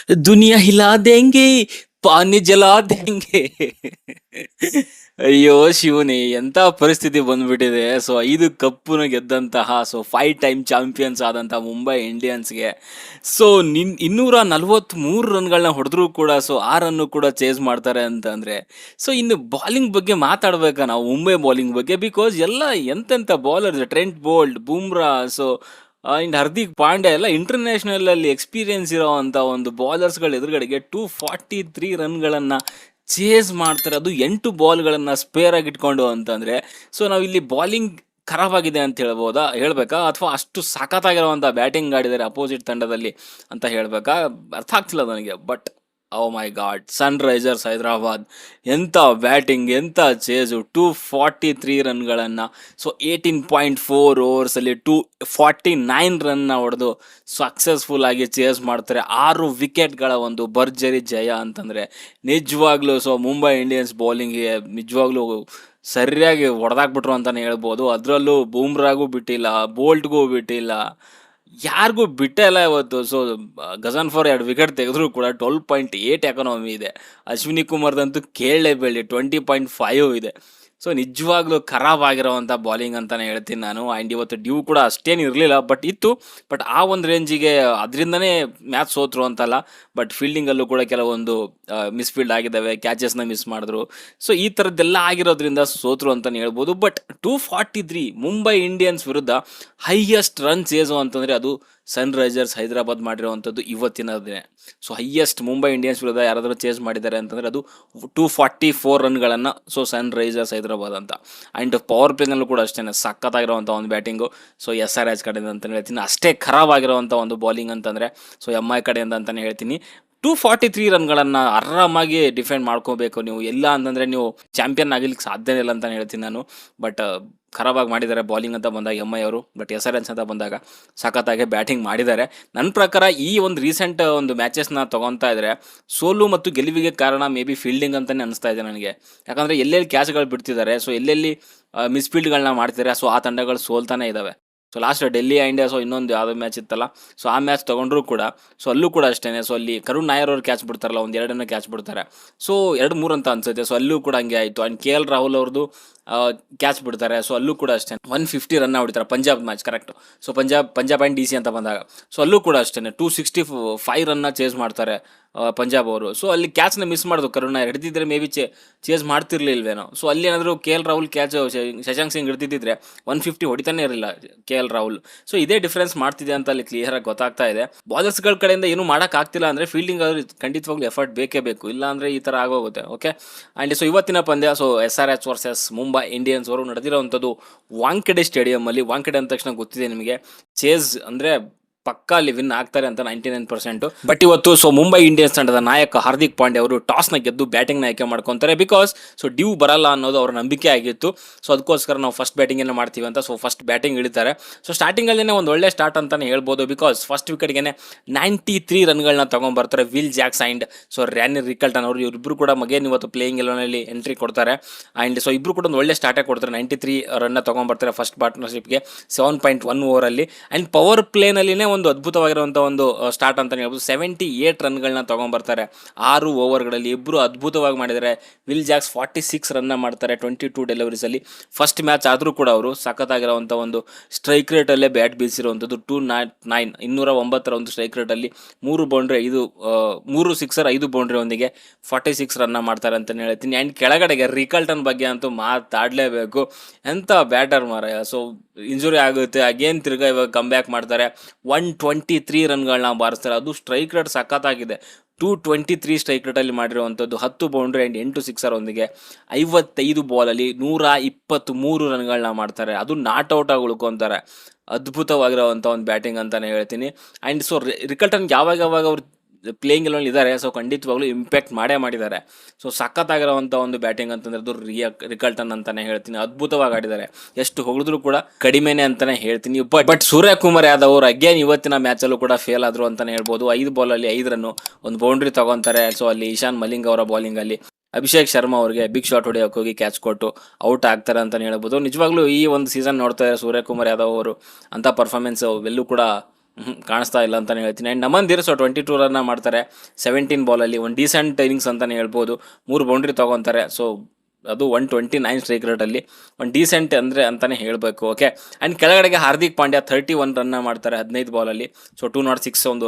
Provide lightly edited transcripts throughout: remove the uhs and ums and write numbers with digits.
दुनिया हिला देंगे ಪಾನಿ ಜಲಾ ದೇಂಗೆ. ಅಯ್ಯೋ ಶಿವನೇ, ಎಂತ ಪರಿಸ್ಥಿತಿ ಬಂದ್ಬಿಟ್ಟಿದೆ. ಸೊ 5 ಕಪ್ಪನ್ನು ಗೆದ್ದಂತಹ, ಸೊ 5 ಟೈಮ್ ಚಾಂಪಿಯನ್ಸ್ ಆದಂತಹ ಮುಂಬೈ ಇಂಡಿಯನ್ಸ್ಗೆ ಸೊ 243 ರನ್ಗಳನ್ನ ಹೊಡೆದ್ರು ಕೂಡ ಸೊ 6 ಕೂಡ ಚೇಸ್ ಮಾಡ್ತಾರೆ ಅಂತಂದ್ರೆ, ಸೊ ಇನ್ನು ಬಾಲಿಂಗ್ ಬಗ್ಗೆ ಮಾತಾಡ್ಬೇಕಾ ನಾವು, ಮುಂಬೈ ಬಾಲಿಂಗ್ ಬಗ್ಗೆ? ಬಿಕಾಸ್ ಎಲ್ಲ ಎಂತೆಂಥ bowlers, Trent bolt, Bumrah, so and Hardik Pandya ಎಲ್ಲ ಇಂಟರ್ನ್ಯಾಷನಲ್ ಅಲ್ಲಿ ಎಕ್ಸ್ಪೀರಿಯನ್ಸ್ ಇರೋವಂಥ ಒಂದು ಬಾಲರ್ಸ್ಗಳ ಎದುರುಗಡೆಗೆ 243 ರನ್ಗಳನ್ನ ಚೇಸ್ ಮಾಡ್ತಾರೆ, ಅದು 8 ಬಾಲ್ಗಳನ್ನ ಸ್ಪೇರ್ ಆಗಿ ಇಟ್ಕೊಂಡು ಅಂತಂದ್ರೆ. ಸೊ ನಾವು ಇಲ್ಲಿ ಬಾಲಿಂಗ್ ಖರಾಬ್ ಆಗಿದೆ ಅಂತ ಹೇಳ್ಬೇಕಾ, ಅಥವಾ ಅಷ್ಟು ಸಖತ್ತಾಗಿರುವಂಥ ಬ್ಯಾಟಿಂಗ್ ಆಡಿದ್ದಾರೆ ಅಪೋಸಿಟ್ ತಂಡದಲ್ಲಿ ಅಂತ ಹೇಳ್ಬೇಕಾ? ಅರ್ಥ ಆಗ್ತಿಲ್ಲ ನನಗೆ. But oh my God, Sunrisers Hyderabad ಎಂಥ ಬ್ಯಾಟಿಂಗ್, ಎಂಥ ಚೇಸು! 243 ರನ್ಗಳನ್ನು ಸೊ 18.4 ಓವರ್ಸಲ್ಲಿ 249 ರನ್ನ ಹೊಡೆದು ಸಕ್ಸಸ್ಫುಲ್ ಆಗಿ ಚೇಸ್ ಮಾಡ್ತಾರೆ. 6 ವಿಕೆಟ್ಗಳ ಒಂದು ಭರ್ಜರಿ ಜಯ ಅಂತಂದರೆ ನಿಜವಾಗ್ಲೂ ಸೊ ಮುಂಬೈ ಇಂಡಿಯನ್ಸ್ ಬೌಲಿಂಗಿಗೆ ನಿಜವಾಗ್ಲೂ ಸರಿಯಾಗಿ ಹೊಡೆದಾಕ್ಬಿಟ್ರು ಅಂತಲೇ ಹೇಳ್ಬೋದು. ಅದರಲ್ಲೂ ಬೂಮ್ರಾಗೂ ಬಿಟ್ಟಿಲ್ಲ, ಬೋಲ್ಟ್ಗೂ ಬಿಟ್ಟಿಲ್ಲ, ಯಾರಿಗೂ ಬಿಟ್ಟೇ ಇಲ್ಲ ಇವತ್ತು. ಸೊ ಗಜಾನ್ಫರ್ 2 ವಿಕೆಟ್ ತೆಗೆದ್ರು ಕೂಡ 12.8 ಎಕಾನಮಿ ಇದೆ. ಅಶ್ವಿನಿ ಕುಮಾರ್ದಂತೂ ಕೇಳಲೇಬೇಡಿ, 20.5 ಇದೆ. ಸೊ ನಿಜವಾಗ್ಲೂ ಖರಾಬ್ ಆಗಿರೋವಂಥ ಬಾಲಿಂಗ್ ಅಂತಲೇ ಹೇಳ್ತೀನಿ ನಾನು. ಆ್ಯಂಡ್ ಇವತ್ತು ಡ್ಯೂ ಕೂಡ ಅಷ್ಟೇನು ಇರಲಿಲ್ಲ, ಬಟ್ ಇತ್ತು. ಬಟ್ ಆ ಒಂದು ರೇಂಜಿಗೆ ಅದರಿಂದನೇ ಮ್ಯಾಚ್ ಸೋತರು ಅಂತಲ್ಲ, ಬಟ್ ಫೀಲ್ಡಿಂಗಲ್ಲೂ ಕೂಡ ಕೆಲವೊಂದು ಮಿಸ್ಫೀಲ್ಡ್ ಆಗಿದ್ದಾವೆ, ಕ್ಯಾಚಸ್ನ ಮಿಸ್ ಮಾಡಿದ್ರು. ಸೊ ಈ ಥರದ್ದೆಲ್ಲ ಆಗಿರೋದ್ರಿಂದ ಸೋತರು ಅಂತಲೇ ಹೇಳ್ಬೋದು. ಬಟ್ 243 ಮುಂಬೈ ಇಂಡಿಯನ್ಸ್ ವಿರುದ್ಧ ಹೈಯೆಸ್ಟ್ ರನ್ ಚೇಸು ಅಂತಂದರೆ ಅದು ಸನ್ ರೈಸರ್ಸ್ ಹೈದರಾಬಾದ್ ಮಾಡಿರುವಂಥದ್ದು ಇವತ್ತಿನ ದಿನ. ಸೊ ಹೈಯೆಸ್ಟ್ ಮುಂಬೈ ಇಂಡಿಯನ್ಸ್ ವಿರುದ್ಧ ಯಾರಾದರೂ ಚೇಸ್ ಮಾಡಿದ್ದಾರೆ ಅಂತಂದರೆ ಅದು 244 ರನ್ಗಳನ್ನು ಸೊ ಸನ್ ರೈಸರ್ಸ್ ಹೈದರಾಬಾದ್ ಅಂತ. ಆ್ಯಂಡ್ ಪವರ್ ಪ್ಲೇನಲ್ಲೂ ಕೂಡ ಅಷ್ಟೇ ಸಖತ್ತಾಗಿರುವಂಥ ಒಂದು ಬ್ಯಾಟಿಂಗು ಸೊ SRH ಕಡೆಯಿಂದ ಅಂತಲೇ ಹೇಳ್ತೀನಿ. ಅಷ್ಟೇ ಖರಾಬ್ ಆಗಿರುವಂಥ ಒಂದು ಬಾಲಿಂಗ್ ಅಂತಂದರೆ ಸೊ MI ಕಡೆಯಿಂದ ಅಂತಲೇ ಹೇಳ್ತೀನಿ. 243 ರನ್ಗಳನ್ನು ಆರಾಮಾಗಿ ಡಿಫೆಂಡ್ ಮಾಡ್ಕೋಬೇಕು ನೀವು, ಇಲ್ಲ ಅಂತಂದರೆ ನೀವು ಚಾಂಪಿಯನ್ ಆಗಲಿಕ್ಕೆ ಸಾಧ್ಯನೇ ಇಲ್ಲ ಅಂತಲೇ ಹೇಳ್ತೀನಿ ನಾನು. ಬಟ್ ಖರಾಬಾಗಿ ಮಾಡಿದ್ದಾರೆ ಬಾಲಿಂಗ್ ಅಂತ ಬಂದಾಗ MI ಅವರು. ಬಟ್ SRH ಅಂತ ಬಂದಾಗ ಸಖತ್ತಾಗಿ ಬ್ಯಾಟಿಂಗ್ ಮಾಡಿದ್ದಾರೆ. ನನ್ನ ಪ್ರಕಾರ ಈ ಒಂದು ರೀಸೆಂಟ್ ಒಂದು ಮ್ಯಾಚಸ್ನ ತೊಗೊತಾ ಇದ್ದರೆ ಸೋಲು ಮತ್ತು ಗೆಲುವಿಗೆ ಕಾರಣ ಮೇ ಬಿ ಫೀಲ್ಡಿಂಗ್ ಅಂತಲೇ ಅನಿಸ್ತಾ ಇದೆ ನನಗೆ. ಯಾಕಂದರೆ ಎಲ್ಲೆಲ್ಲಿ ಕ್ಯಾಚ್ಗಳು ಬಿಡ್ತಿದ್ದಾರೆ, ಸೊ ಎಲ್ಲೆಲ್ಲಿ ಮಿಸ್ಫೀಲ್ಡ್ಗಳನ್ನ ಮಾಡ್ತಿದ್ದಾರೆ, ಸೊ ಆ ತಂಡಗಳು ಸೋಲ್ತಾನೆ ಇದ್ದಾವೆ. So last Delhi India so ಇನ್ನೊಂದು ಯಾವುದೋ ಮ್ಯಾಚ್ ಇತ್ತಲ್ಲ, ಸೊ ಆ ಮ್ಯಾಚ್ ತೊಗೊಂಡ್ರು ಕೂಡ ಸೊ ಅಲ್ಲೂ ಕೂಡ ಅಷ್ಟೇ. ಸೊ ಅಲ್ಲಿ ಕರುಣ್ ನಾಯರ್ ಅವರು ಕ್ಯಾಚ್ ಬಿಡ್ತಾರಲ್ಲ, ಒಂದು 2 ಕ್ಯಾಚ್ ಬಿಡ್ತಾರೆ, ಸೊ 2-3 ಅಂತ ಅನ್ಸುತ್ತೆ. ಸೊ ಅಲ್ಲೂ ಕೂಡ ಹಂಗೆ ಆಯಿತು. ಆ್ಯಂಡ್ KL ರಾಹುಲ್ ಅವ್ರದ್ದು ಕ್ಯಾಚ್ ಬಿಡ್ತಾರೆ, ಸೊ ಅಲ್ಲೂ ಕೂಡ ಅಷ್ಟೇ 150 ರನ್ನ ಹೊಡಿತಾರೆ. Punjab match correct. So Punjab and DC ಅಂತ ಬಂದಾಗ ಸೊ ಅಲ್ಲೂ ಕೂಡ ಅಷ್ಟೇ 265 ರನ್ನ ಚೇಸ್ ಮಾಡ್ತಾರೆ ಪಂಜಾಬ್ ಅವರು. ಸೊ ಅಲ್ಲಿ ಕ್ಯಾಚ್ನ ಮಿಸ್ ಮಾಡಿದ್ರು, ಕರುಣ್ ನಾಯರ್ ಹಿಡಿದಿದ್ರೆ ಮೇ ಬಿ ಚೇಸ್ ಮಾಡ್ತಿರ್ಲಿಲ್ವೇನೋ. ಸೊ ಅಲ್ಲಿ ಏನಾದರೂ KL ರಾಹುಲ್ ಕ್ಯಾಚ್ ಶಶಾಂಕ್ ಸಿಂಗ್ ಹಿಡಿದಿದ್ದರೆ 150 ಹೊಡಿತಾನೆ ಇರಲಿಲ್ಲ KL ರಾಹುಲ್. ಸೊ ಇದೇ ಡಿಫ್ರೆನ್ಸ್ ಮಾಡ್ತಿದೆ ಅಂತ ಅಲ್ಲಿ ಕ್ಲಿಯರಾಗಿ ಗೊತ್ತಾಗ್ತಾ ಇದೆ. ಬಾಲರ್ಸ್ಗಳ ಕಡೆಯಿಂದ ಏನು ಮಾಡೋಕ್ಕಾಗ್ತಿಲ್ಲ ಅಂದರೆ ಫೀಲ್ಡಿಂಗ್ ಅವರು ಖಂಡಿತವಾಗ್ಲೂ ಎಫರ್ಟ್ ಬೇಕೇ ಬೇಕು, ಇಲ್ಲ ಅಂದರೆ ಈ ಥರ ಆಗೋಗುತ್ತೆ. ಓಕೆ. ಆ್ಯಂಡ್ ಸೊ ಇವತ್ತಿನ ಪಂದ್ಯ so SRH versus Mumbai Indians ಅವರು ನಡೆದಿರೋವಂಥದ್ದು ವಾಂಖೆಡೆ ಸ್ಟೇಡಿಯಮಲ್ಲಿ. ವಾಂಖೆಡೆ ಅಂದ ತಕ್ಷಣ ಗೊತ್ತಿದೆ ನಿಮಗೆ, ಚೇಸ್ ಅಂದರೆ ಪಕ್ಕಾ ಅಲ್ಲಿ ವಿನ್ ಆಗ್ತಾರೆ ಅಂತ 99%. ಬಟ್ ಇವತ್ತು ಸೊ ಮುಂಬೈ ಇಂಡಿಯನ್ಸ್ ತಂಡದ ನಾಯಕ ಹಾರ್ದಿಕ್ ಪಾಂಡ್ಯ ಅವರು ಟಾಸ್ನ ಗೆದ್ದು ಬ್ಯಾಟಿಂಗ್ನ ಆಯ್ಕೆ ಮಾಡ್ಕೊತಾರೆ. ಬಿಕಾಸ್ ಸೊ ಡ್ಯೂ ಬರಲ್ಲ ಅನ್ನೋದು ಅವರ ನಂಬಿಕೆ ಆಗಿತ್ತು. ಸೊ ಅದಕ್ಕೋಸ್ಕರ ನಾವು ಫಸ್ಟ್ ಬ್ಯಾಟಿಂಗನ್ನು ಮಾಡ್ತೀವಿ ಅಂತ ಸೊ ಫಸ್ಟ್ ಬ್ಯಾಟಿಂಗ್ ಇಳಿತಾರೆ. ಸೊ ಸ್ಟಾರ್ಟಿಂಗಲ್ಲೇ ಒಂದು ಒಳ್ಳೆ ಸ್ಟಾರ್ಟ್ ಅಂತಲೇ ಹೇಳ್ಬೋದು. ಬಿಕಾಸ್ ಫಸ್ಟ್ ವಿಕೆಟ್ಗೆ 93 ರನ್ಗಳನ್ನ ತೊಗೊಂಡ್ಬರ್ತಾರೆ Will Jacks and so Ryan Rickelton ಅವರು. ಇವರಿಬ್ಬರು ಕೂಡ ಮಗೇನ್ ಇವತ್ತು ಪ್ಲೇಯಿಂಗ್ ಎಲೆವನಲ್ಲಿ ಎಂಟ್ರಿ ಕೊಡ್ತಾರೆ. ಆ್ಯಂಡ್ ಸೊ ಇಬ್ಬರು ಕೂಡ ಒಂದು ಒಳ್ಳೆ ಸ್ಟಾರ್ಟೇ ಕೊಡ್ತಾರೆ. 93 ರನ್ನ ತೊಗೊಂಡ್ಬರ್ತಾರೆ ಫಸ್ಟ್ ಪಾರ್ಟ್ನರ್ಶಿಪ್ಗೆ 7.1 ಓವರಲ್ಲಿ. ಆ್ಯಂಡ್ ಪವರ್ ಪ್ಲೇನಲ್ಲಿನೇ ಒಂದು ಅದ್ಭುತವಾಗಿರುವಂಥ ಒಂದು ಸ್ಟಾರ್ಟ್ ಅಂತಲೇ ಹೇಳ್ಬೋದು. 78 ರನ್ಗಳನ್ನ ತೊಗೊಂಡ್ಬರ್ತಾರೆ 6 ಓವರ್ಗಳಲ್ಲಿ. ಇಬ್ಬರು ಅದ್ಭುತವಾಗಿ ಮಾಡಿದ್ದಾರೆ. ವಿಲ್ ಜಾಕ್ಸ್ 46 ರನ್ನ ಮಾಡ್ತಾರೆ 22 ಡೆಲಿವರೀಸಲ್ಲಿ. ಫಸ್ಟ್ ಮ್ಯಾಚ್ ಆದರೂ ಕೂಡ ಅವರು ಸಖತ್ತಾಗಿರೋವಂಥ ಒಂದು ಸ್ಟ್ರೈಕ್ ರೇಟಲ್ಲೇ ಬ್ಯಾಟ್ ಬೀಸಿರುವಂಥದ್ದು 209 ಒಂದು ಸ್ಟ್ರೈಕ್ ರೇಟಲ್ಲಿ 3 ಬೌಂಡ್ರಿ 3 ಸಿಕ್ಸರ್ 5 ಬೌಂಡ್ರಿ ಒಂದಿಗೆ 46 ರನ್ನ ಮಾಡ್ತಾರೆ ಅಂತಲೇ ಹೇಳ್ತೀನಿ. ಆ್ಯಂಡ್ ಕೆಳಗಡೆಗೆ ರಿಕಲ್ಟನ್ ಬಗ್ಗೆ ಅಂತೂ ಮಾತಾಡಲೇಬೇಕು. ಎಂಥ ಬ್ಯಾಟರ್ ಮಾರಾಯ. ಸೊ ಇಂಜುರಿ ಆಗುತ್ತೆ, ಅಗೇನ್ ತಿರ್ಗಾ ಇವಾಗ ಕಮ್ ಬ್ಯಾಕ್ ಮಾಡ್ತಾರೆ, 123 ರನ್ಗಳನ್ನ ಬಾರಿಸ್ತಾರೆ. ಅದು ಸ್ಟ್ರೈಕ್ ರೇಟ್ ಸಖತ್ತಾಗಿದೆ. 223 ಸ್ಟ್ರೈಕ್ ರೇಟಲ್ಲಿ ಮಾಡಿರುವಂಥದ್ದು 10 ಬೌಂಡ್ರಿ ಆ್ಯಂಡ್ 8 ಸಿಕ್ಸರ್ ಒಂದಿಗೆ 55 ಬಾಲಲ್ಲಿ 123 ರನ್ಗಳನ್ನ ಮಾಡ್ತಾರೆ. ಅದು ನಾಟ್ ಔಟ್ ಆಗಿ ಉಳ್ಕೊತಾರೆ. ಅದ್ಭುತವಾಗಿರೋವಂಥ ಒಂದು ಬ್ಯಾಟಿಂಗ್ ಅಂತಲೇ ಹೇಳ್ತೀನಿ. ಆ್ಯಂಡ್ ಸೊ ರಿಕಲ್ಟನ್ ಯಾವಾಗ ಅವ್ರು ಪ್ಲೇಯಿಂಗ್ ಎಲೆವನ್ ಇದ್ದಾರೆ, ಸೊ ಖಂಡಿತವಾಗ್ಲೂ ಇಂಪ್ಯಾಕ್ಟ್ ಮಾಡಿದ್ದಾರೆ. ಸೊ ಸಖತ್ತಾಗಿರೋವಂಥ ಒಂದು ಬ್ಯಾಟಿಂಗ್ ಅಂತಂದ್ರೆ ಅದು ರಿಕಲ್ಟನ್ ಅಂತಲೇ ಹೇಳ್ತೀನಿ. ಅದ್ಭುತವಾಗಿ ಆಡಿದ್ದಾರೆ, ಎಷ್ಟು ಹೊಗಳಿದ್ರು ಕೂಡ ಕಡಿಮೆನೇ ಅಂತಲೇ ಹೇಳ್ತೀನಿ. ಬಟ್ ಸೂರ್ಯಕುಮಾರ್ ಯಾದವ್ ಅವರು ಅಗೇನ್ ಇವತ್ತಿನ ಮ್ಯಾಚಲ್ಲೂ ಕೂಡ ಫೇಲ್ ಆದರು ಅಂತಲೇ ಹೇಳ್ಬೋದು. 5 ಬಾಲಲ್ಲಿ 5 ರನ್ನು, ಒಂದು ಬೌಂಡ್ರಿ ತೊಗೊತಾರೆ. ಸೊ ಅಲ್ಲಿ ಇಶಾನ್ ಮಲಿಂಗ್ ಅವರ ಬೌಲಿಂಗಲ್ಲಿ ಅಭಿಷೇಕ್ ಶರ್ಮಾ ಅವರಿಗೆ ಬಿಗ್ ಶಾಟ್ ಹೊಡೆಯೋಕೆ ಹೋಗಿ ಕ್ಯಾಚ್ ಕೊಟ್ಟು ಔಟ್ ಆಗ್ತಾರೆ ಅಂತಲೇ ಹೇಳ್ಬೋದು. ನಿಜವಾಗ್ಲೂ ಈ ಒಂದು ಸೀಸನ್ ನೋಡ್ತಾ ಇದ್ದಾರೆ ಸೂರ್ಯಕುಮಾರ್ ಯಾದವ್ ಅವರು ಅಂಥ ಪರ್ಫಾರ್ಮೆನ್ಸ್ ಎಲ್ಲೂ ಕೂಡ ಕಾಣಿಸ್ತಾ ಇಲ್ಲ ಅಂತಲೇ ಹೇಳ್ತೀನಿ. ಆ್ಯಂಡ್ ನಮನ್ ಧೀರ್ 22 ರನ್ನ ಮಾಡ್ತಾರೆ 17 ಬಾಲಲ್ಲಿ. ಒಂದು ಡೀಸೆಂಟ್ ಇನ್ನಿಂಗ್ಸ್ ಅಂತಲೇ ಹೇಳ್ಬೋದು. 3 ಬೌಂಡ್ರಿ ತೊಗೊತಾರೆ. ಸೊ ಅದು 129 ಸ್ಟ್ರೈಕ್ ರೇಟಲ್ಲಿ ಒಂದು ಡೀಸೆಂಟ್ ಅಂದರೆ ಅಂತಲೇ ಹೇಳಬೇಕು. ಓಕೆ, ಆ್ಯಂಡ್ ಕೆಳಗಡೆಗೆ ಹಾರ್ದಿಕ್ ಪಾಂಡ್ಯ 31 ರನ್ನ ಮಾಡ್ತಾರೆ 15 ಬಾಲಲ್ಲಿ. ಸೊ 206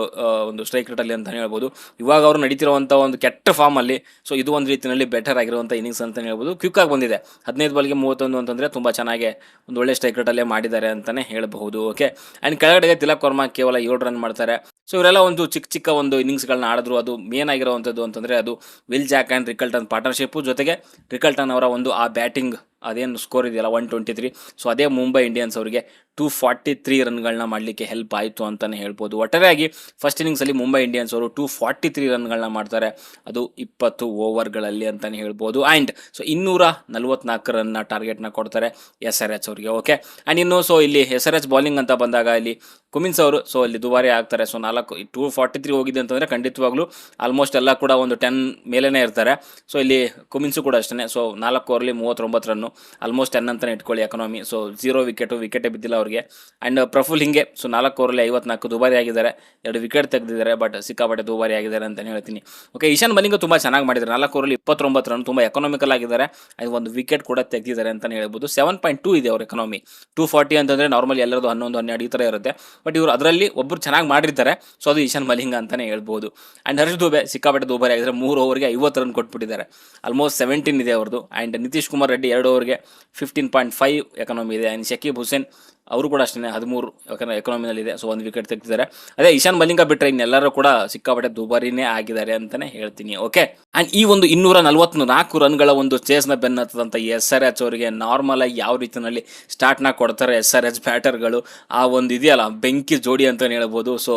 ಒಂದು ಸ್ಟ್ರೈಕ್ ರೇಟಲ್ಲಿ ಅಂತಲೇ ಹೇಳ್ಬೋದು. ಇವಾಗ ಅವರು ನಡೀತಿರುವಂಥ ಒಂದು ಕೆಟ್ಟ ಫಾರ್ಮಲ್ಲಿ, ಸೊ ಇದು ಒಂದು ರೀತಿಯಲ್ಲಿ ಬೆಟರ್ ಆಗಿರುವಂಥ ಇನ್ನಿಂಗ್ಸ್ ಅಂತಲೇ ಹೇಳ್ಬೋದು. ಕ್ವಿಕ್ಕಾಗಿ ಬಂದಿದೆ 15 ಬಾಲ್ಗೆ 31 ಅಂತಂದರೆ ತುಂಬ ಚೆನ್ನಾಗಿ ಒಂದು ಒಳ್ಳೆ ಸ್ಟ್ರೈಕ್ ರೇಟಲ್ಲೇ ಮಾಡಿದ್ದಾರೆ ಅಂತಲೇ ಹೇಳಬಹುದು. ಓಕೆ, ಆ್ಯಂಡ್ ಕೆಳಗಡೆಗೆ ತಿಲಕ್ ವರ್ಮಾ ಕೇವಲ 7 ರನ್ ಮಾಡ್ತಾರೆ. ಸೊ ಇವರೆಲ್ಲ ಒಂದು ಚಿಕ್ಕ ಒಂದು ಇನ್ನಿಂಗ್ಸ್ಗಳನ್ನ ಆಡಿದ್ರು. ಅದು ಮೇನ್ ಆಗಿರುವಂಥದ್ದು ಅಂತಂದರೆ ಅದು will Jack and Rickelton partnership, ಜೊತೆಗೆ ರಿಕಲ್ಟನ್ ಅವರ ಒಂದು ಆ ಬ್ಯಾಟಿಂಗ್ ಅದೇನು ಸ್ಕೋರ್ ಇದೆಯಲ್ಲ 123. ಸೊ ಅದೇ ಮುಂಬೈ ಇಂಡಿಯನ್ಸ್ ಅವರಿಗೆ 243 ರನ್ಗಳನ್ನ ಮಾಡಲಿಕ್ಕೆ ಹೆಲ್ಪ್ ಆಯಿತು ಅಂತಲೇ ಹೇಳ್ಬೋದು. ಒಟ್ಟಾರೆಯಾಗಿ ಫಸ್ಟ್ ಇನ್ನಿಂಗ್ಸಲ್ಲಿ ಮುಂಬೈ ಇಂಡಿಯನ್ಸ್ ಅವರು 243 ರನ್ಗಳನ್ನ ಮಾಡ್ತಾರೆ, ಅದು 20 ಓವರ್ಗಳಲ್ಲಿ ಅಂತಲೇ ಹೇಳ್ಬೋದು. ಆ್ಯಂಡ್ ಸೊ 244 ರನ್ನ ಟಾರ್ಗೆಟ್ನ ಕೊಡ್ತಾರೆ SRH ಅವರಿಗೆ. ಓಕೆ, ಆ್ಯಂಡ್ ಇನ್ನು ಸೊ ಇಲ್ಲಿ SRH ಬಾಲಿಂಗ್ ಅಂತ ಬಂದಾಗ ಇಲ್ಲಿ ಕುಮಿನ್ಸ್ ಅವರು ಸೊ ಇಲ್ಲಿ ದುಬಾರಿ ಆಗ್ತಾರೆ. ಸೊ 243 ಹೋಗಿದೆ ಅಂತಂದರೆ ಖಂಡಿತವಾಗ್ಲೂ ಆಲ್ಮೋಸ್ಟ್ ಎಲ್ಲ ಕೂಡ ಒಂದು 10 ಮೇಲೇ ಇರ್ತಾರೆ. ಸೊ ಇಲ್ಲಿ ಕುಮಿನ್ಸು ಕೂಡ ಅಷ್ಟೇ. ಸೊ 4 ಓವರ್ಲಿ 39 ರನ್ನು, ಆಲ್ಮೋಸ್ಟ್ 10 ಅಂತಲೇ ಇಟ್ಕೊಳ್ಳಿ ಎಕನಾಮಿ. ಸೊ 0 ವಿಕೆಟೇ ಬಿದ್ದಿಲ್ಲ ಅವ್ರಿಗೆ. ಆ್ಯಂಡ್ ಪ್ರಫುಲ್ ಹಿಂಗೆ ಸೊ 4 ಓವರಲ್ಲಿ 54 ದುಬಾರಿ ಆಗಿದ್ದಾರೆ, 2 ವಿಕೆಟ್ ತೆಗೆದಿದ್ದಾರೆ, ಬಟ್ ಸಿಕ್ಕಾಪಟ್ಟೆ ದುಬಾರಿ ಆಗಿದ್ದಾರೆ ಅಂತಲೇ ಹೇಳ್ತೀನಿ. ಓಕೆ, ಈಶಾನ್ ಬಲಿಂಗು ತುಂಬ ಚೆನ್ನಾಗಿ ಮಾಡಿದ್ದಾರೆ. 4 ಓವರಲ್ಲಿ 29 ರನ್, ತುಂಬ ಎಕನಾಮಿಕಲ್ ಆಗಿದ್ದಾರೆ. ಅದು ಒಂದು ವಿಕೆಟ್ ಕೂಡ ತೆಗೆದಿದ್ದಾರೆ ಅಂತಲೇ ಹೇಳ್ಬೋದು. 7.2 ಇದೆ ಅವ್ರ ಎಕನಾಮಿ. 240 ಅಂತಂದರೆ ನಾರ್ಮಲಿ ಎಲ್ಲರದು 11-12 ಈ ಥರ ಇರುತ್ತೆ, ಬಟ್ ಇವರು ಅದರಲ್ಲಿ ಒಬ್ಬರು ಚೆನ್ನಾಗಿ ಮಾಡಿರ್ತಾರೆ. ಸೊ ಅದು ಈಶಾನ್ ಮಲಿಂಗ ಅಂತಲೇ ಹೇಳ್ಬೋದು. ಆ್ಯಂಡ್ ಹರ್ಷ್ ದುಬೆ ಸಿಕ್ಕಾಪಟ್ಟೆ ದುಬಾರಿ ಆಗಿದ್ದಾರೆ. 3 ಓವರ್ಗೆ 50 ರನ್ ಕೊಟ್ಬಿಟ್ಟಿದ್ದಾರೆ, ಆಲ್ಮೋಸ್ಟ್ 17 ಇದೆ ಅವ್ರದ್ದು. ಆ್ಯಂಡ್ ನಿತೀಶ್ ಕುಮಾರ್ ರೆಡ್ಡಿ 2 ಓವರ್ಗೆ 15.5 ಎಕನಾಮಿ ಇದೆ. ಆ್ಯಂಡ್ ಶಕೀಬ್ ಹುಸೇನ್ ಅವರು ಕೂಡ ಅಷ್ಟೇ 13 ಎಕನಾಮಿನಲ್ಲಿದೆ. ಸೊ 1 ವಿಕೆಟ್ ತೆಗೆದಿದ್ದಾರೆ. ಅದೇ ಈಶಾನ್ ಮಲಿಂಗ ಬಿಟ್ಟರೆ ಇನ್ನೆಲ್ಲರೂ ಕೂಡ ಸಿಕ್ಕಾಪಟ್ಟೆ ದುಬಾರಿನೇ ಆಗಿದ್ದಾರೆ ಅಂತಲೇ ಹೇಳ್ತೀನಿ. ಓಕೆ, ಆ್ಯಂಡ್ ಈ ಒಂದು 244 ರನ್ಗಳ ಒಂದು ಚೇಸ್ನ ಬೆನ್ನತ್ತದಂಥ SRH ಅವರಿಗೆ ನಾರ್ಮಲ್ ಆಗಿ ಯಾವ ರೀತಿಯಲ್ಲಿ ಸ್ಟಾರ್ಟ್ನ ಕೊಡ್ತಾರೆ SRH ಬ್ಯಾಟರ್ಗಳು, ಆ ಒಂದು ಇದೆಯಲ್ಲ ಬೆಂಕಿ ಜೋಡಿ ಅಂತಲೇ ಹೇಳ್ಬೋದು. So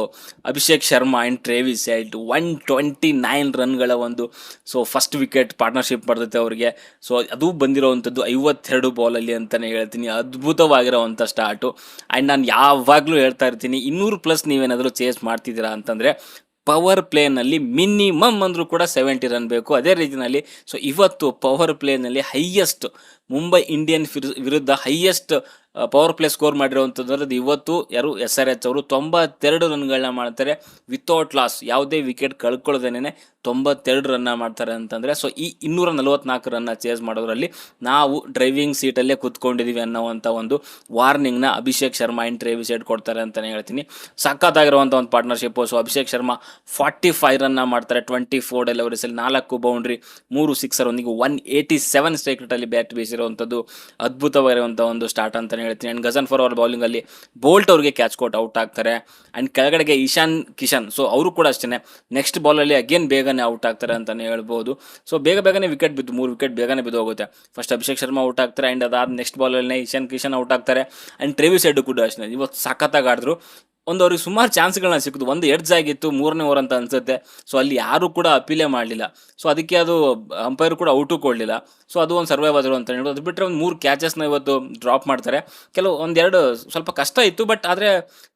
Abhishek Sharma and Travis head 129 ರನ್ಗಳ ಒಂದು ಸೊ ಫಸ್ಟ್ ವಿಕೆಟ್ ಪಾರ್ಟ್ನರ್ಶಿಪ್ ಬರ್ತೈತೆ ಅವರಿಗೆ. ಸೊ ಅದು ಬಂದಿರೋವಂಥದ್ದು 52 ಬಾಲಲ್ಲಿ ಅಂತಲೇ ಹೇಳ್ತೀನಿ. ಅದ್ಭುತವಾಗಿರೋವಂಥ ಸ್ಟಾರ್ಟು. ಆ್ಯಂಡ್ ನಾನು ಯಾವಾಗಲೂ ಹೇಳ್ತಾ ಇರ್ತೀನಿ, 200+ ನೀವೇನಾದರೂ ಚೇಸ್ ಮಾಡ್ತಿದ್ದೀರಾ ಅಂತಂದರೆ ಪವರ್ ಪ್ಲೇನಲ್ಲಿ ಮಿನಿಮಮ್ ಅಂದರೂ ಕೂಡ 70 ರನ್ ಬೇಕು. ಅದೇ ರೀತಿಯಲ್ಲಿ ಸೊ ಇವತ್ತು ಪವರ್ ಪ್ಲೇನಲ್ಲಿ ಹೈಯೆಸ್ಟ್ ಮುಂಬೈ ಇಂಡಿಯನ್ ವಿರುದ್ಧ ಹೈಯೆಸ್ಟ್ ಪವರ್ ಪ್ಲೇ ಸ್ಕೋರ್ ಮಾಡಿರೋವಂಥದ್ದು ಅದು ಇವತ್ತು ಯಾರು SRH ಅವರು 92 ರನ್ಗಳನ್ನ ಮಾಡ್ತಾರೆ ವಿತೌಟ್ ಲಾಸ್, ಯಾವುದೇ ವಿಕೆಟ್ ಕಳ್ಕೊಳ್ಳೋದೇನೆ 92 ರನ್ನ ಮಾಡ್ತಾರೆ ಅಂತಂದರೆ. ಸೊ ಈ 244 ರನ್ನ ಚೇಸ್ ಮಾಡೋದ್ರಲ್ಲಿ ನಾವು ಡ್ರೈವಿಂಗ್ ಸೀಟಲ್ಲೇ ಕೂತ್ಕೊಂಡಿದ್ದೀವಿ ಅನ್ನೋವಂಥ ಒಂದು ವಾರ್ನಿಂಗ್ನ Abhishek Sharma and Travis Head ಕೊಡ್ತಾರೆ ಅಂತಲೇ ಹೇಳ್ತೀನಿ. ಸಖತ್ತಾಗಿರುವಂಥ ಒಂದು ಪಾರ್ಟ್ನರ್ಶಿಪ್ಪು. ಸೊ ಅಭಿಷೇಕ್ ಶರ್ಮಾ 45 ರನ್ನ ಮಾಡ್ತಾರೆ 24 ಡೆಲಿವರೀಸಲ್ಲಿ, 4 ಬೌಂಡ್ರಿ, 3 ಸಿಕ್ಸರ್, ಒಂದಿಗೆ 187 ಸ್ಟ್ರೈಕ್ ರೇಟಲ್ಲಿ ಬ್ಯಾಟ್ ಬೀಸಿರುವಂಥದ್ದು ಅದ್ಭುತವಾಗಿರುವಂಥ ಒಂದು ಸ್ಟಾರ್ಟ್ ಅಂತಲೇ ಹೇಳ್ತೀನಿ. ಆ್ಯಂಡ್ ಗಜನ್ಫರ್ ಅವರ ಬೌಲಿಂಗಲ್ಲಿ ಬೋಲ್ಟ್ ಅವರಿಗೆ ಕ್ಯಾಚ್ ಕೊಟ್ಟು ಔಟ್ ಆಗ್ತಾರೆ. ಆ್ಯಂಡ್ ಕೆಳಗಡೆಗೆ ಇಶಾನ್ ಕಿಶನ್, ಸೊ ಅವರು ಕೂಡ ಅಷ್ಟೇ ನೆಕ್ಸ್ಟ್ ಬಾಲಲ್ಲಿ ಅಗೇನ್ ಬೇಗನೆ ಔಟ್ ಆಗ್ತಾರೆ ಅಂತಲೇ ಹೇಳ್ಬೋದು. ಸೊ ಬೇಗನೆ ವಿಕೆಟ್ ಬಿದ್ದು 3 ವಿಕೆಟ್ ಬೇಗನೆ ಬಿದ್ದು ಹೋಗುತ್ತೆ. ಫಸ್ಟ್ ಅಭಿಷೇಕ್ ಶರ್ಮಾ ಔಟ್ ಆಗ್ತಾರೆ, ಆ್ಯಂಡ್ ಅದಾದ ನೆಕ್ಸ್ಟ್ ಬಾಲಲ್ಲೇ ಇಶಾನ್ ಕಿಶನ್ ಔಟ್ ಆಗ್ತಾರೆ. ಆ್ಯಂಡ್ ಟ್ರೇವಿಸ್ ಹೆಡ್ ಕೂಡ ಅಷ್ಟೇ ಇವತ್ತು ಸಖತ್ತಾಗಿ ಆಡಿದ್ರು. ಅವ್ರಿಗೆ ಸುಮಾರು ಚಾನ್ಸ್ಗಳನ್ನ ಸಿಕ್ಕಿತು. ಒಂದು ಎಡ್ಜ್ ಆಗಿತ್ತು 3ನೇ ಓವರ್ ಅಂತ ಅನ್ಸುತ್ತೆ. ಸೊ ಅಲ್ಲಿ ಯಾರೂ ಕೂಡ ಅಪೀಲೇ ಮಾಡಲಿಲ್ಲ. ಸೊ ಅದಕ್ಕೆ ಅದು ಅಂಪೈರ್ ಕೂಡ ಔಟು ಕೊಡಲಿಲ್ಲ. ಸೊ ಅದು ಒಂದು ಸರ್ವೈವ್ ಆದರು ಅಂತ ಹೇಳ್ಬೋದು. ಅದು ಬಿಟ್ಟರೆ ಒಂದು 3 ಕ್ಯಾಚಸ್ನ ಇವತ್ತು ಡ್ರಾಪ್ ಮಾಡ್ತಾರೆ. ಒಂದೆರಡು ಸ್ವಲ್ಪ ಕಷ್ಟ ಇತ್ತು, ಬಟ್ ಆದರೆ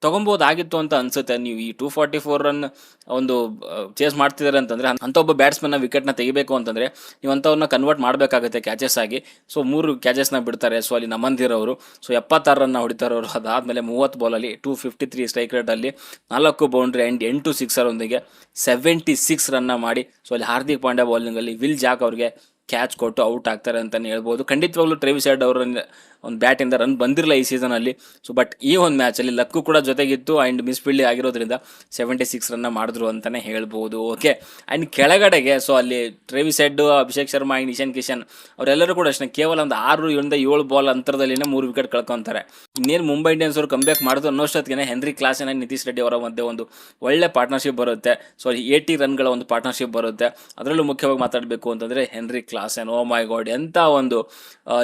ತೊಗೊಬೋದಾಗಿತ್ತು ಅಂತ ಅನ್ಸುತ್ತೆ. ನೀವು ಈ 244 ರನ್ ಒಂದು ಚೇಸ್ ಮಾಡ್ತಿದ್ದಾರೆ ಅಂತಂದರೆ ಅಂಥ ಒಬ್ಬ ಬ್ಯಾಟ್ಸ್ಮನ್ನ ವಿಕೆಟ್ನ ತೆಗಿಬೇಕು ಅಂತಂದರೆ ನೀವು ಅಂಥವ್ರನ್ನ ಕನ್ವರ್ಟ್ ಮಾಡಬೇಕಾಗುತ್ತೆ ಕ್ಯಾಚಸ್ ಆಗಿ. ಸೊ 3 ಕ್ಯಾಚಸ್ನ ಬಿಡ್ತಾರೆ. ಸೊ ಅಲ್ಲಿ ನಮನ್ ಧೀರ್ ಅವರು ಸೊ 76 ರನ್ನ ಹೊಡಿತಾರೆ ಅವರು. ಅದಾದಮೇಲೆ 30 ಬಾಲಲ್ಲಿ 253 ಸ್ಟ್ರೈಕ್ ರೇಟಲ್ಲಿ 4 ಬೌಂಡ್ರಿ ಆ್ಯಂಡ್ 8 ಸಿಕ್ಸರ್ ಒಂದಿಗೆ 76 ರನ್ನ ಮಾಡಿ ಸೊ ಅಲ್ಲಿ ಹಾರ್ದಿಕ್ ಪಾಂಡ್ಯ ಬೌಲಿಂಗಲ್ಲಿ ವಿಲ್ ಜಾಕ್ ಅವ್ರಿಗೆ ಕ್ಯಾಚ್ ಕೊಟ್ಟು ಔಟ್ ಆಗ್ತಾರೆ ಅಂತಲೇ ಹೇಳ್ಬೋದು. ಖಂಡಿತವಾಗ್ಲೂ ಟ್ರೇವಿಸ್ ಹೆಡ್ ಅವರ ಒಂದು ಬ್ಯಾಟಿಂದ ರನ್ ಬಂದಿರಲಿಲ್ಲ ಈ ಸೀಸನಲ್ಲಿ. ಸೊ ಬಟ್ ಈ ಒಂದು ಮ್ಯಾಚಲ್ಲಿ ಲಕ್ಕು ಕೂಡ ಜೊತೆಗಿತ್ತು ಆ್ಯಂಡ್ ಮಿಸ್ಫೀಲ್ಡ್ ಆಗಿರೋದ್ರಿಂದ 76 ರನ್ನ ಮಾಡಿದ್ರು ಅಂತಲೇ ಹೇಳ್ಬೋದು. ಓಕೆ, ಆ್ಯಂಡ್ ಕೆಳಗಡೆಗೆ ಸೊ ಅಲ್ಲಿ Travis head, Abhishek Sharma and Ishan Kishan ಅವರೆಲ್ಲರೂ ಕೂಡ ಅಷ್ಟೇ ಕೇವಲ ಒಂದು 6-7 ಬಾಲ್ ಅಂತರದಲ್ಲಿನೇ 3 ವಿಕೆಟ್ ಕಳ್ಕೊತಾರೆ. ಇನ್ನೇನು ಮುಂಬೈ ಇಂಡಿಯನ್ಸ್ ಅವರು ಕಂಬ್ಯಾಕ್ ಮಾಡೋದು ಅನ್ನೋಷ್ಟೊತ್ತಿಗೆ Henry Klaasen and Nitish Reddy ಅವರ ಮಧ್ಯೆ ಒಂದು ಒಳ್ಳೆ ಪಾರ್ಟ್ನರ್ಶಿಪ್ ಬರುತ್ತೆ. ಸೊ 80 ರನ್ಗಳ ಒಂದು ಪಾರ್ಟ್ನರ್ಶಿಪ್ ಬರುತ್ತೆ. ಅದರಲ್ಲೂ ಮುಖ್ಯವಾಗಿ ಮಾತಾಡಬೇಕು ಅಂತಂದರೆ Henry Klaasen, oh my god, ಎಂಥ ಒಂದು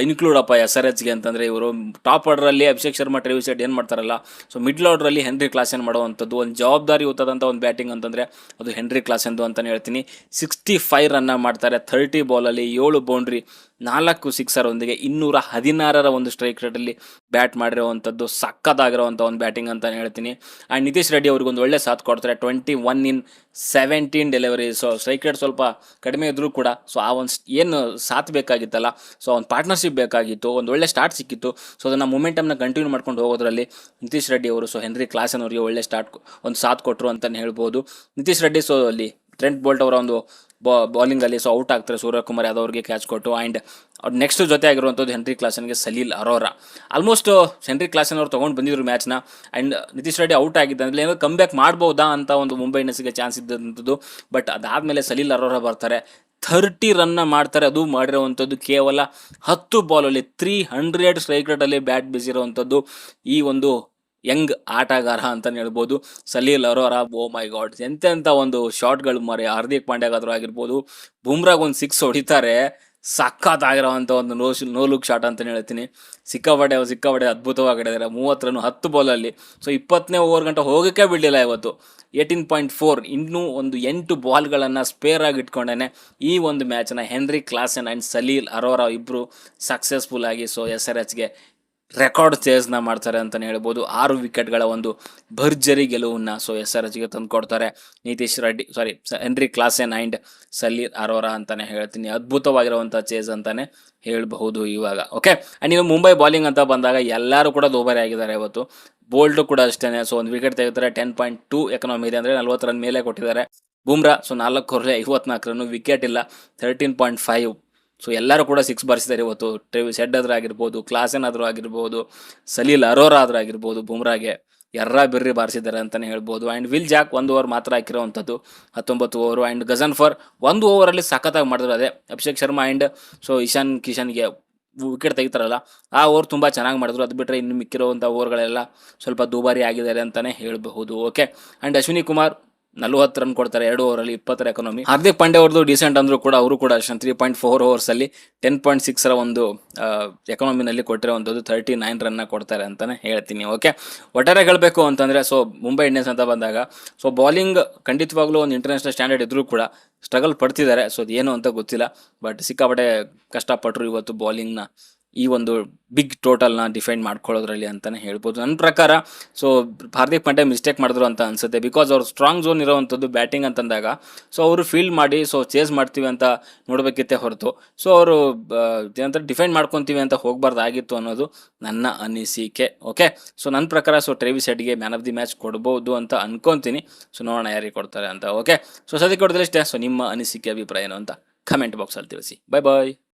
ಇನ್ಕ್ಲೂಡ್ ಅಪ್ಪ SRHಗೆ ಅಂತಂದರೆ ಇವರು ಟಾಪ್ ಆರ್ಡ್ರಲ್ಲಿ ಅಭಿಷೇಕ್ ಶರ್ಮಾ, ಟ್ರೇವಿಸ್ ಹೆಡ್ ಏನು ಮಾಡ್ತಾರಲ್ಲ, ಸೊ ಮಿಡ್ಲ್ ಆರ್ಡ್ರಲ್ಲಿ ಹೆನ್ರಿ ಕ್ಲಾಸನ್ ಮಾಡುವಂಥದ್ದು ಒಂದು ಜವಾಬ್ದಾರಿಯುತದಂಥ ಒಂದು ಬ್ಯಾಟಿಂಗ್ ಅಂತಂದರೆ ಅದು ಹೆನ್ರಿ ಕ್ಲಾಸನ್ದು ಅಂತಲೇ ಹೇಳ್ತೀನಿ. 65 ರನ್ನ ಮಾಡ್ತಾರೆ 30 ಬಾಲಲ್ಲಿ, 7 ಬೌಂಡ್ರಿ, 4 ಸಿಕ್ಸರ್ ಒಂದಿಗೆ 216 ಒಂದು ಸ್ಟ್ರೈಕ್ ರೇಟಲ್ಲಿ ಬ್ಯಾಟ್ ಮಾಡಿರುವಂಥದ್ದು ಸಕ್ಕತ್ತಾಗಿರುವಂಥ ಒಂದು ಬ್ಯಾಟಿಂಗ್ ಅಂತಲೇ ಹೇಳ್ತೀನಿ. ಆ್ಯಂಡ್ ನಿತೀಶ್ ರೆಡ್ಡಿ ಅವ್ರಿಗೆ ಒಂದು ಒಳ್ಳೆ ಸಾಥ್ ಕೊಡ್ತಾರೆ 21 in 17 delivery. So strike rate ಸ್ವಲ್ಪ ಕಡಿಮೆ ಇದ್ದರೂ ಕೂಡ ಸೊ ಆ ಒಂದು ಏನು ಸಾಥ್ ಬೇಕಾಗಿತ್ತಲ್ಲ, ಸೊ ಒಂದು ಪಾರ್ಟ್ನರ್ಶಿಪ್ ಬೇಕಾಗಿತ್ತು, ಒಂದು ಒಳ್ಳೆ ಸ್ಟಾರ್ಟ್ ಸ್ಟಾರ್ಟ್ ಸಿಕ್ಕಿತ್ತು. ಸೊ ಅದನ್ನು ಮೊಮೆಂಟಮ್ನ ಕಂಟಿನ್ಯೂ ಮಾಡ್ಕೊಂಡು ಹೋಗೋದ್ರಲ್ಲಿ ನಿತೀಶ್ ರೆಡ್ಡಿ ಅವರು ಸೊ ಹೆನ್ರಿ ಕ್ಲಾಸನ್ ಅವರಿಗೆ ಒಳ್ಳೆ ಸ್ಟಾರ್ಟ್ ಒಂದು ಸಾಥ್ ಕೊಟ್ಟರು ಅಂತಲೇ ಹೇಳ್ಬೋದು. ನಿತೀಶ್ ರೆಡ್ಡಿ ಸೊ ಅಲ್ಲಿ ಟ್ರೆಂಟ್ ಬೋಲ್ಟ್ ಅವರ ಒಂದು ಬಾಲಿಂಗಲ್ಲಿ ಸೊ ಔಟ್ ಆಗ್ತಾರೆ, ಸೂರ್ಯಕುಮಾರ್ ಯಾದವ್ ಅವರಿಗೆ ಕ್ಯಾಚ್ ಕೊಟ್ಟು. ಆ್ಯಂಡ್ ಅವ್ರು ನೆಕ್ಸ್ಟ್ ಜೊತೆ ಆಗಿರುವಂಥದ್ದು ಹೆನ್ರಿ ಕ್ಲಾಸನ್ಗೆ Salil Arora. Almost Henry Klaasen ಅವರು ತೊಗೊಂಡು ಬಂದಿದ್ರು ಮ್ಯಾಚ್ನ. ಆ್ಯಂಡ್ ನಿತೀಶ್ ರೆಡ್ಡಿ ಔಟ್ ಆಗಿದ್ದ ಅಂದರೆ ಏನೋ ಕಮ್ ಬ್ಯಾಕ್ ಮಾಡ್ಬೋದಾ ಅಂತ ಒಂದು ಮುಂಬೈ ಇಂಡಿಯನ್ಸ್ಗೆ ಚಾನ್ಸ್ ಇದ್ದಂಥದ್ದು. ಬಟ್ ಅದಾದಮೇಲೆ ಸಲೀಲ್ ಅರೋರಾ ಬರ್ತಾರೆ, 30 ರನ್ನ ಮಾಡ್ತಾರೆ. ಅದು ಮಾಡಿರೋವಂಥದ್ದು ಕೇವಲ 10 ಬಾಲಲ್ಲಿ 300 ಸ್ಟ್ರೈಕ್ ರೇಟಲ್ಲಿ ಬ್ಯಾಟ್ ಬೀಸಿರೋವಂಥದ್ದು ಈ ಒಂದು ಯಂಗ್ ಆಟಗಾರ ಅಂತಲೇ ಹೇಳ್ಬೋದು ಸಲೀಲ್ ಅರೋರಾ. ಓ ಮೈ ಗಾಡ್, ಎಂತೆಂಥ ಒಂದು ಶಾಟ್ಗಳು ಮಾರಿ. ಹಾರ್ದಿಕ್ ಪಾಂಡ್ಯಾಗಾದರೂ ಆಗಿರ್ಬೋದು, ಬುಮ್ರಾಗ್ ಒಂದು 6 ಹೊಡಿತಾರೆ, ಸಖತ್ತಾಗಿರೋವಂಥ ಒಂದು ನೋ ಲುಕ್ ಶಾಟ್ ಅಂತಲೇ ಹೇಳ್ತೀನಿ. ಸಿಕ್ಕಾಪಟ್ಟೆ ಅದ್ಭುತವಾಗಿ ಆಡಿದ್ದಾರೆ. 30 ರನ್ 10 ಬಾಲಲ್ಲಿ. ಸೊ 20ನೇ ಓವರ್ ಗಂಟೆ ಹೋಗೋಕ್ಕೆ ಬಿಡಲಿಲ್ಲ ಇವತ್ತು. 18.4 ಇನ್ನೂ ಒಂದು 8 ಬಾಲ್ಗಳನ್ನು ಸ್ಪೇರ್ ಆಗಿ ಇಟ್ಕೊಂಡೇ ಈ ಒಂದು ಮ್ಯಾಚನ್ನು Henry Klaasen and Salil Arora ಇಬ್ಬರು ಸಕ್ಸಸ್ಫುಲ್ ಆಗಿ ಸೊ SRHಗೆ ರೆಕಾರ್ಡ್ ಚೇಸ್ನ ಮಾಡ್ತಾರೆ ಅಂತಲೇ ಹೇಳ್ಬೋದು. 6 ವಿಕೆಟ್ಗಳ ಒಂದು ಭರ್ಜರಿ ಗೆಲುವನ್ನು ಸೊ SRHಗೆ ತಂದುಕೊಡ್ತಾರೆ Henry Klaasen and Salil Arora ಅಂತಲೇ ಹೇಳ್ತೀನಿ. ಅದ್ಭುತವಾಗಿರುವಂಥ ಚೇಸ್ ಅಂತಲೇ ಹೇಳಬಹುದು ಇವಾಗ. ಓಕೆ, ಆ್ಯಂಡ್ ಇನ್ನು ಮುಂಬೈ ಬಾಲಿಂಗ್ ಅಂತ ಬಂದಾಗ ಎಲ್ಲರೂ ಕೂಡ ದುಬಾರಿ ಆಗಿದ್ದಾರೆ ಇವತ್ತು. ಬೋಲ್ಟು ಕೂಡ ಅಷ್ಟೇ. ಸೊ ಒಂದು ವಿಕೆಟ್ ತೆಗಿತಾರೆ. 10.2 ಎಕನಾಮಿ ಇದೆ, ಅಂದರೆ 40 ರನ್ ಮೇಲೆ ಕೊಟ್ಟಿದ್ದಾರೆ. Bumrah so 4 overlay 54 run, wicket ಇಲ್ಲ. 13.5. ಸೊ ಎಲ್ಲರೂ ಕೂಡ 6 ಬಾರಿಸಿದ್ದಾರೆ ಇವತ್ತು. ಟ್ರೇವಿಸ್ ಹೆಡ್ ಆದರೂ ಆಗಿರ್ಬೋದು, ಕ್ಲಾಸನ್ ಆದರೂ ಆಗಿರ್ಬೋದು, ಸಲೀಲ್ ಅರೋರಾ ಆದರೂ ಆಗಿರ್ಬೋದು, ಬುಮ್ರಾಗೆ ಬಿರ್ರಿ ಬಾರಿಸಿದ್ದಾರೆ ಅಂತಲೇ ಹೇಳ್ಬೋದು. ಆ್ಯಂಡ್ ವಿಲ್ ಜಾಕ್ 1 ಓವರ್ ಮಾತ್ರ ಹಾಕಿರೋವಂಥದ್ದು, 19 ಓವರು. ಆ್ಯಂಡ್ ಗಜನ್ಫರ್ 1 ಓವರಲ್ಲಿ ಸಖತ್ತಾಗಿ ಮಾಡಿದ್ರು. ಅದೇ ಅಭಿಷೇಕ್ ಶರ್ಮಾ ಆ್ಯಂಡ್ ಸೊ ಇಶಾನ್ ಕಿಶನ್ಗೆ ವಿಕೆಟ್ ತೆಗಿತಾರಲ್ಲ, ಆ ಓವರ್ ತುಂಬ ಚೆನ್ನಾಗಿ ಮಾಡಿದ್ರು. ಅದು ಬಿಟ್ಟರೆ ಇನ್ನು ಮಿಕ್ಕಿರುವಂಥ ಓವರ್ಗಳೆಲ್ಲ ಸ್ವಲ್ಪ ದುಬಾರಿ ಆಗಿದ್ದಾರೆ ಅಂತಲೇ ಹೇಳಬಹುದು. Okay, and Ashwini Kumar 40 run ಕೊಡ್ತಾರೆ 2 ಓವರಲ್ಲಿ, 20 ಎಕನಾಮಿ. ಹಾರ್ದಿಕ್ ಪಾಂಡ್ಯ ಅವ್ರದ್ದು ಡೀಸೆಂಟ್ ಅಂದರೂ ಕೂಡ ಅವರು ಕೂಡ ಅಷ್ಟೇ 3.4 ಓವರ್ಸಲ್ಲಿ 10.6 ಒಂದು ಎಕನಾಮಿನಲ್ಲಿ ಕೊಟ್ಟಿರೋವಂಥದ್ದು 39 ರನ್ನ ಕೊಡ್ತಾರೆ ಅಂತಲೇ ಹೇಳ್ತೀನಿ. ಓಕೆ, ಒಟ್ಟಾರೆ ಹೇಳಬೇಕು ಅಂತಂದರೆ ಸೊ ಮುಂಬೈ ಇಂಡಿಯನ್ಸ್ ಅಂತ ಬಂದಾಗ ಸೊ ಬಾಲಿಂಗ್ ಖಂಡಿತವಾಗ್ಲೂ ಒಂದು ಇಂಟರ್ನ್ಯಾಷನಲ್ ಸ್ಟ್ಯಾಂಡರ್ಡ್ ಇದ್ದರೂ ಕೂಡ ಸ್ಟ್ರಗಲ್ ಪಡ್ತಿದ್ದಾರೆ. ಸೊ ಅದು ಏನು ಅಂತ ಗೊತ್ತಿಲ್ಲ, ಬಟ್ ಸಿಕ್ಕಾಪಟ್ಟೆ ಕಷ್ಟಪಟ್ಟರು ಇವತ್ತು ಬಾಲಿಂಗ್ನ ಈ ಒಂದು ಬಿಗ್ ಟೋಟಲ್ನ ಡಿಫೈನ್ ಮಾಡ್ಕೊಳ್ಳೋದ್ರಲ್ಲಿ ಅಂತಲೇ ಹೇಳ್ಬೋದು. ನನ್ನ ಪ್ರಕಾರ ಸೊ ಹಾರ್ದಿಕ್ ಪಾಂಡ್ಯ ಮಿಸ್ಟೇಕ್ ಮಾಡಿದ್ರು ಅಂತ ಅನಿಸುತ್ತೆ. ಬಿಕಾಸ್ ಅವ್ರು ಸ್ಟ್ರಾಂಗ್ ಝೋನ್ ಇರೋವಂಥದ್ದು ಬ್ಯಾಟಿಂಗ್ ಅಂತಂದಾಗ ಸೊ ಅವರು ಫೀಲ್ಡ್ ಮಾಡಿ ಸೊ ಚೇಸ್ ಮಾಡ್ತೀವಿ ಅಂತ ನೋಡಬೇಕಿತ್ತೆ ಹೊರತು ಸೊ ಅವರು ಏನಂತ ಡಿಫೈನ್ ಮಾಡ್ಕೊತೀವಿ ಅಂತ ಹೋಗಬಾರ್ದಾಗಿತ್ತು ಅನ್ನೋದು ನನ್ನ ಅನಿಸಿಕೆ. ಓಕೆ, ಸೊ ನನ್ನ ಪ್ರಕಾರ ಸೊ ಟ್ರೇವಿಸ್ ಹೆಡ್ಗೆ ಮ್ಯಾನ್ ಆಫ್ ದಿ ಮ್ಯಾಚ್ ಕೊಡ್ಬೋದು ಅಂತ ಅನ್ಕೊತೀನಿ. ಸೊ ನೋಡೋಣ ಯಾರಿಗೆ ಕೊಡ್ತಾರೆ ಅಂತ. ಓಕೆ, ಸೊ ಸದ್ಯಕ್ಕೆ ಕೊಡೋದಿಲ್ಲ ಇಷ್ಟೇ. ಸೊ ನಿಮ್ಮ ಅನಿಸಿಕೆ ಅಭಿಪ್ರಾಯ ಏನು ಅಂತ ಕಮೆಂಟ್ ಬಾಕ್ಸಲ್ಲಿ ತಿಳಿಸಿ. ಬಾಯ್.